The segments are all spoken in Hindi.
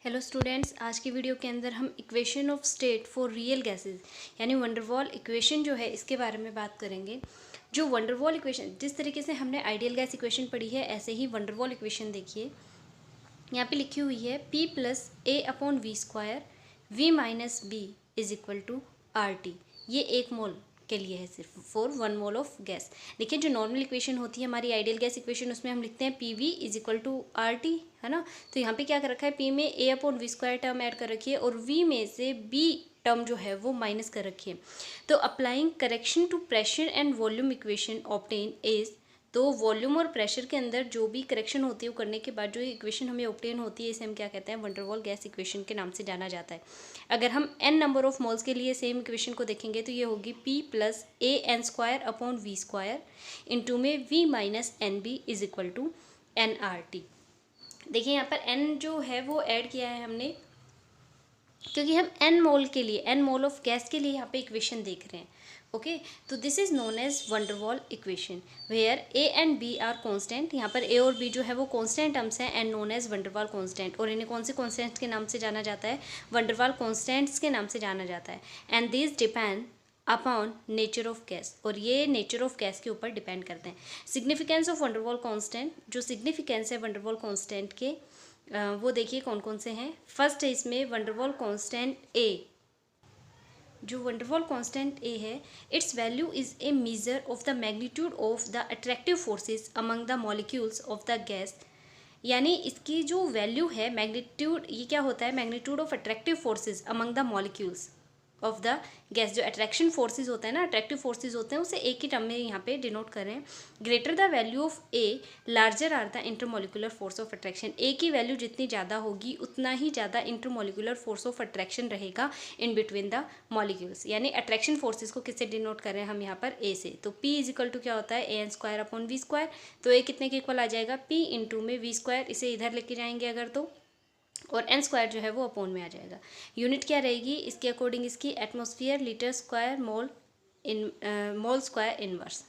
हेलो स्टूडेंट्स, आज की वीडियो के अंदर हम equation of state for real gases यानी वंडरवॉल इक्वेशन जो है इसके बारे में बात करेंगे। जो वंडरवॉल इक्वेशन, जिस तरीके से हमने आइडियल गैस इक्वेशन पढ़ी है ऐसे ही वंडरवॉल इक्वेशन देखिए। यहाँ पे लिखी हुई है P plus a upon V square V minus b is equal to R T. ये 1 मोल के लिए है, सिर्फ फॉर 1 मोल ऑफ गैस। देखिए, जो नॉर्मल इक्वेशन होती है हमारी आइडियल गैस इक्वेशन, उसमें हम लिखते हैं P V is equal to R T, है ना। तो यहाँ पे क्या कर रखा है, पी में A upon V square term add कर रखी है और वी में से बी टर्म जो है वो माइनस कर रखी है। तो applying correction to pressure and volume equation obtain is, तो वॉल्यूम और प्रेशर के अंदर जो भी करेक्शन होती है वो करने के बाद जो इक्वेशन हमें ऑब्टेन होती है इसे हम क्या कहते हैं, वंडरवॉल गैस इक्वेशन के नाम से जाना जाता है। अगर हम n नंबर ऑफ मोल्स के लिए सेम इक्वेशन को देखेंगे तो ये होगी P plus a N square upon V square into में V minus n b is equal to n R T. देखिए यहाँ पर n जो है वो ऐड किया है हमने, क्योंकि हम n मोल के लिए, n मोल ऑफ गैस के लिए यहाँ पे इक्वेशन देख रहे हैं। ओके, तो this is known as van der Waals equation where a and b are constant. यहाँ पर ए और बी जो है वो कांस्टेंट टर्म्स हैं and known as van der Waals constant. और इन्हें कौन से कांस्टेंट्स के नाम से जाना जाता है, वंडरवॉल कांस्टेंट्स के नाम से जाना जाता है। And this depend upon nature of gas, और ये नेचर ऑफ गैस के ऊपर डिपेंड करते हैं। सिग्निफिकेंस ऑफ वंडरवॉल कांस्टेंट, जो सिग्निफिकेंस है वंडरवॉल कांस्टेंट के वो देखिए कौन कौन से हैं। फर्स्ट है इसमें वंडरवॉल कांस्टेंट ए। जो वंडरवॉल कांस्टेंट ए है, it's value is a measure of the magnitude of the attractive forces among the molecules of the gas. यानी इसकी जो वैल्यू है मैग्नीट्यूड, ये क्या होता है, magnitude of attractive forces among the molecules of the gas. जो अट्रैक्शन फोर्सेज होते हैं ना, अट्रैक्टिव फोर्सेज होते हैं, उसे एक ही टर्म में यहाँ पे डिनोट करें। Greater the value of A larger are the intermolecular force of attraction. A की वैल्यू जितनी ज़्यादा होगी उतना ही ज़्यादा इंटरमोलिकुलर फोर्स ऑफ अट्रैक्शन रहेगा इन बिटवीन द मॉलिक्यूल्स। यानी अट्रैक्शन फोर्सेज को किससे डिनोट कर रहे हैं हम यहाँ पर, ए से। तो पी इज इक्वल टू क्या होता है, A N square upon V square. तो ए कितने के इक्वल आ जाएगा, पी इंटू में वी स्क्वायर, इसे इधर लेके जाएंगे अगर तो, और एन स्क्वायर जो है वो अपोन में आ जाएगा। यूनिट क्या रहेगी इसके अकॉर्डिंग, इसकी atmosphere litre square mole in mole square inverse,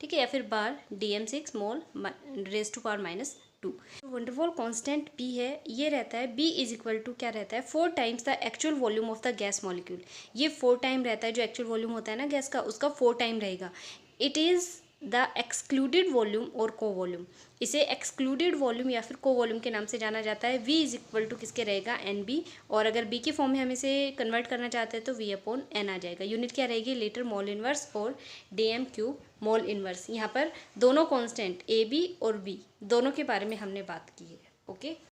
ठीक है, या फिर bar DM6 mole raise to power -2। Van der Waals constant P है, ये रहता है B इज इक्वल टू क्या रहता है, 4 times the actual volume of the gas molecule. ये 4 टाइम रहता है, जो एक्चुअल वॉल्यूम होता है ना गैस का, उसका 4 टाइम रहेगा। It is the excluded volume और को वॉल्यूम। इसे एक्सक्लूडेड वॉल्यूम या फिर को वॉल्यूम के नाम से जाना जाता है। V इज इक्वल टू किसके रहेगा, एन बी, और अगर B के फॉर्म में हम इसे कन्वर्ट करना चाहते हैं तो V अपॉन एन आ जाएगा। यूनिट क्या रहेगी, लीटर मोल इनवर्स और DM³ मोल इनवर्स। यहाँ पर दोनों कांस्टेंट A B और B दोनों के बारे में हमने बात की है। ओके।